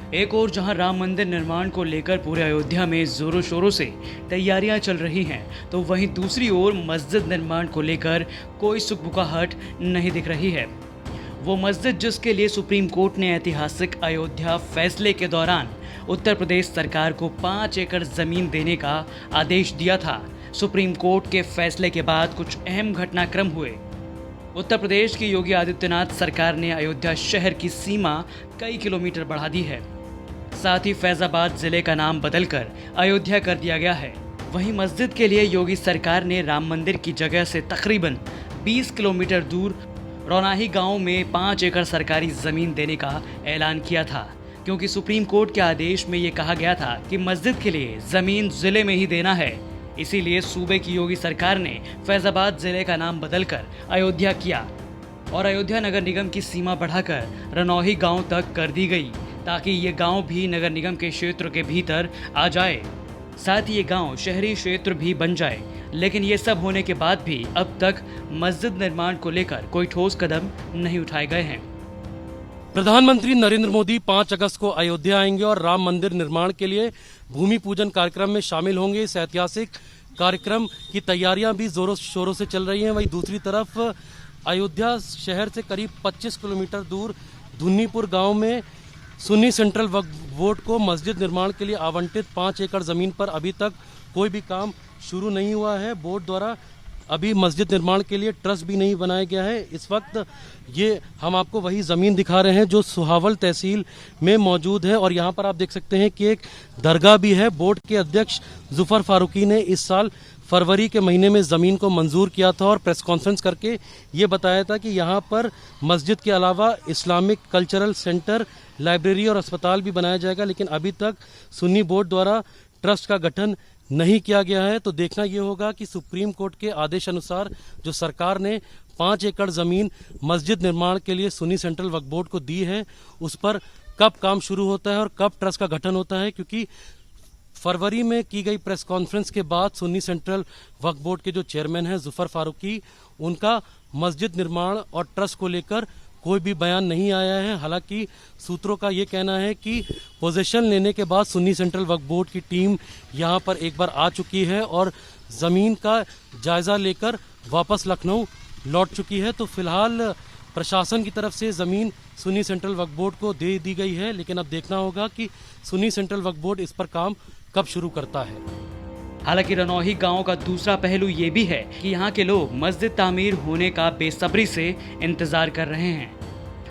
एक और जहां राम मंदिर निर्माण को लेकर पूरे अयोध्या में जोरों शोरों से तैयारियां चल रही हैं, तो वहीं दूसरी ओर मस्जिद निर्माण को लेकर कोई सुखबुकाहट नहीं दिख रही है। वो मस्जिद जिसके लिए सुप्रीम कोर्ट ने ऐतिहासिक अयोध्या फैसले के दौरान उत्तर प्रदेश सरकार को 5 एकड़ जमीन देने का आदेश दिया था। सुप्रीम कोर्ट के फैसले के बाद कुछ अहम घटनाक्रम हुए। उत्तर प्रदेश की योगी आदित्यनाथ सरकार ने अयोध्या शहर की सीमा कई किलोमीटर बढ़ा दी है। साथ ही फैजाबाद जिले का नाम बदलकर अयोध्या कर दिया गया है। वहीं मस्जिद के लिए योगी सरकार ने राम मंदिर की जगह से तकरीबन 20 किलोमीटर दूर रौनाही गांव में 5 एकड़ सरकारी जमीन देने का ऐलान किया था, क्योंकि सुप्रीम कोर्ट के आदेश में ये कहा गया था कि मस्जिद के लिए जमीन जिले में ही देना है। इसीलिए सूबे की योगी सरकार ने फैजाबाद जिले का नाम बदलकर अयोध्या किया और अयोध्या नगर निगम की सीमा बढ़ाकर रनौही गांव तक कर दी गई, ताकि ये गांव भी नगर निगम के क्षेत्र के भीतर आ जाए। साथ ही ये गांव शहरी क्षेत्र भी बन जाए। लेकिन ये सब होने के बाद भी अब तक मस्जिद निर्माण को लेकर कोई ठोस कदम नहीं उठाए गए हैं। प्रधानमंत्री नरेंद्र मोदी 5 अगस्त को अयोध्या आएंगे और राम मंदिर निर्माण के लिए भूमि पूजन कार्यक्रम में शामिल होंगे। इस ऐतिहासिक कार्यक्रम की तैयारियां भी जोरों शोरों से चल रही हैं। वहीं दूसरी तरफ अयोध्या शहर से करीब 25 किलोमीटर दूर धुन्नीपुर गांव में सुन्नी सेंट्रल वक्फ बोर्ड को मस्जिद निर्माण के लिए आवंटित 5 एकड़ जमीन पर अभी तक कोई भी काम शुरू नहीं हुआ है। बोर्ड द्वारा अभी मस्जिद निर्माण के लिए ट्रस्ट भी नहीं बनाया गया है। इस वक्त ये हम आपको वही ज़मीन दिखा रहे हैं जो सुहावल तहसील में मौजूद है और यहाँ पर आप देख सकते हैं कि एक दरगाह भी है। बोर्ड के अध्यक्ष जुफर फारूकी ने इस साल फरवरी के महीने में ज़मीन को मंजूर किया था और प्रेस कॉन्फ्रेंस करके ये बताया था कि यहाँ पर मस्जिद के अलावा इस्लामिक कल्चरल सेंटर, लाइब्रेरी और अस्पताल भी बनाया जाएगा। लेकिन अभी तक सुन्नी बोर्ड द्वारा ट्रस्ट का गठन नहीं किया गया है। तो देखना यह होगा कि सुप्रीम कोर्ट के आदेश अनुसार जो सरकार ने 5 एकड़ जमीन मस्जिद निर्माण के लिए सुन्नी सेंट्रल वक्फ बोर्ड को दी है, उस पर कब काम शुरू होता है और कब ट्रस्ट का गठन होता है। क्योंकि फरवरी में की गई प्रेस कॉन्फ्रेंस के बाद सुन्नी सेंट्रल वक्फ बोर्ड के जो चेयरमैन हैं जुफर फारूकी, उनका मस्जिद निर्माण और ट्रस्ट को लेकर कोई भी बयान नहीं आया है। हालांकि सूत्रों का ये कहना है कि पोजीशन लेने के बाद सुन्नी सेंट्रल वक्फ बोर्ड की टीम यहां पर एक बार आ चुकी है और ज़मीन का जायज़ा लेकर वापस लखनऊ लौट चुकी है। तो फिलहाल प्रशासन की तरफ से ज़मीन सुन्नी सेंट्रल वक्फ बोर्ड को दे दी गई है, लेकिन अब देखना होगा कि सुन्नी सेंट्रल वक्फ बोर्ड इस पर काम कब शुरू करता है। हालांकि रनौही गांव का दूसरा पहलू ये भी है कि यहाँ के लोग मस्जिद तामीर होने का बेसब्री से इंतजार कर रहे हैं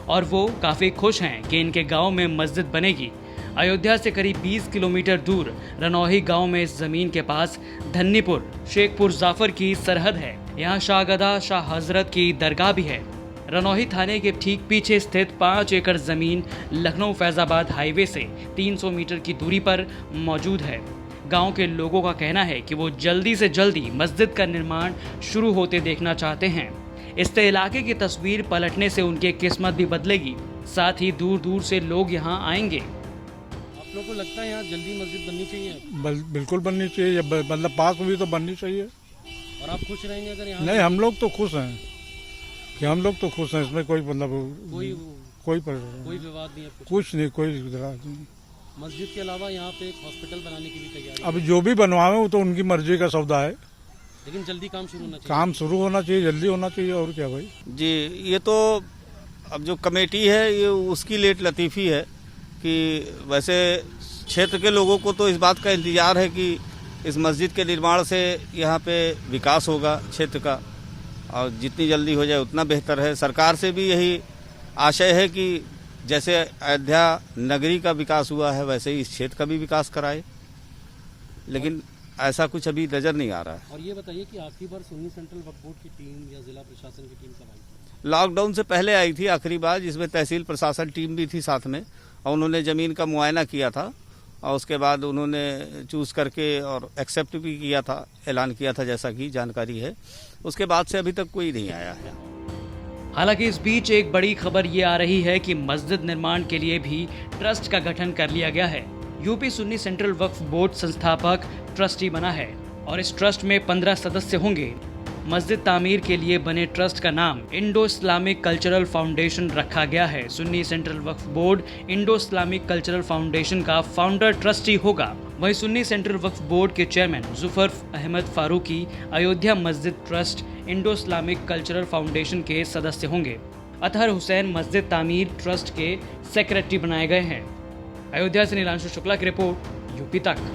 और वो काफ़ी खुश हैं कि इनके गांव में मस्जिद बनेगी। अयोध्या से करीब 20 किलोमीटर दूर रनौही गांव में इस जमीन के पास धन्नीपुर शेखपुर जाफर की सरहद है। यहाँ शाहगदा शाह हजरत की दरगाह भी है। रनौही थाने के ठीक पीछे स्थित 5 एकड़ जमीन लखनऊ फैजाबाद हाईवे से 300 मीटर की दूरी पर मौजूद है। गांव के लोगों का कहना है कि वो जल्दी से जल्दी मस्जिद का निर्माण शुरू होते देखना चाहते हैं। इससे इलाके की तस्वीर पलटने से उनकी किस्मत भी बदलेगी। साथ ही दूर दूर से लोग यहाँ आएंगे। आप लोगों को लगता है यहाँ जल्दी मस्जिद बननी चाहिए? बिल्कुल बननी चाहिए, मतलब पास में भी तो बननी चाहिए। और आप खुश रहेंगे अगर यहाँ? नहीं, हम लोग तो खुश हैं कि हम लोग तो खुश हैं। इसमें कोई मतलब कोई विवाद नहीं है, कुछ नहीं, कोई विवाद नहीं। मस्जिद के अलावा यहाँ पे एक हॉस्पिटल बनाने की भी तैयारी अब जो भी बनवावे वो तो उनकी मर्जी का सौदा है, लेकिन जल्दी काम शुरू होना चाहिए। काम शुरू होना चाहिए, जल्दी होना चाहिए। और क्या भाई जी, ये तो अब जो कमेटी है ये उसकी लेट लतीफ़ी है कि वैसे क्षेत्र के लोगों को तो इस बात का इंतजार है कि इस मस्जिद के निर्माण से यहाँ पे विकास होगा क्षेत्र का, और जितनी जल्दी हो जाए उतना बेहतर है। सरकार से भी यही आशय है कि जैसे अयोध्या नगरी का विकास हुआ है वैसे ही इस क्षेत्र का भी विकास कराए, लेकिन ऐसा कुछ अभी नजर नहीं आ रहा है। और ये बताइए कि आखिरी बार सुन्नी सेंट्रल वक्फ बोर्ड की टीम या जिला प्रशासन की टीम कब आई थी? लॉकडाउन से पहले आई थी आखिरी बार, जिसमें तहसील प्रशासन टीम भी थी साथ में, और उन्होंने ज़मीन का मुआयना किया था और उसके बाद उन्होंने चूज़ करके और एक्सेप्ट भी किया था, ऐलान किया था, जैसा कि जानकारी है। उसके बाद से अभी तक कोई नहीं आया है। हालांकि इस बीच एक बड़ी खबर ये आ रही है कि मस्जिद निर्माण के लिए भी ट्रस्ट का गठन कर लिया गया है। UP Sunni central Waqf board संस्थापक ट्रस्टी बना है और इस ट्रस्ट में 15 सदस्य होंगे। मस्जिद तामीर के लिए बने ट्रस्ट का नाम इंडो इस्लामिक कल्चरल फाउंडेशन रखा गया है। Sunni central Waqf board Indo Islamic cultural foundation का फाउंडर ट्रस्टी होगा। वहीं सुन्नी सेंट्रल वक्फ बोर्ड के chairman Zufar Ahmad Farooqui Ayodhya Masjid trust Indo Islamic cultural foundation के सदस्य होंगे। अतहर हुसैन मस्जिद तामीर ट्रस्ट के सेक्रेटरी बनाए गए हैं। अयोध्या से नीलांशु शुक्ला की रिपोर्ट, यूपी तक।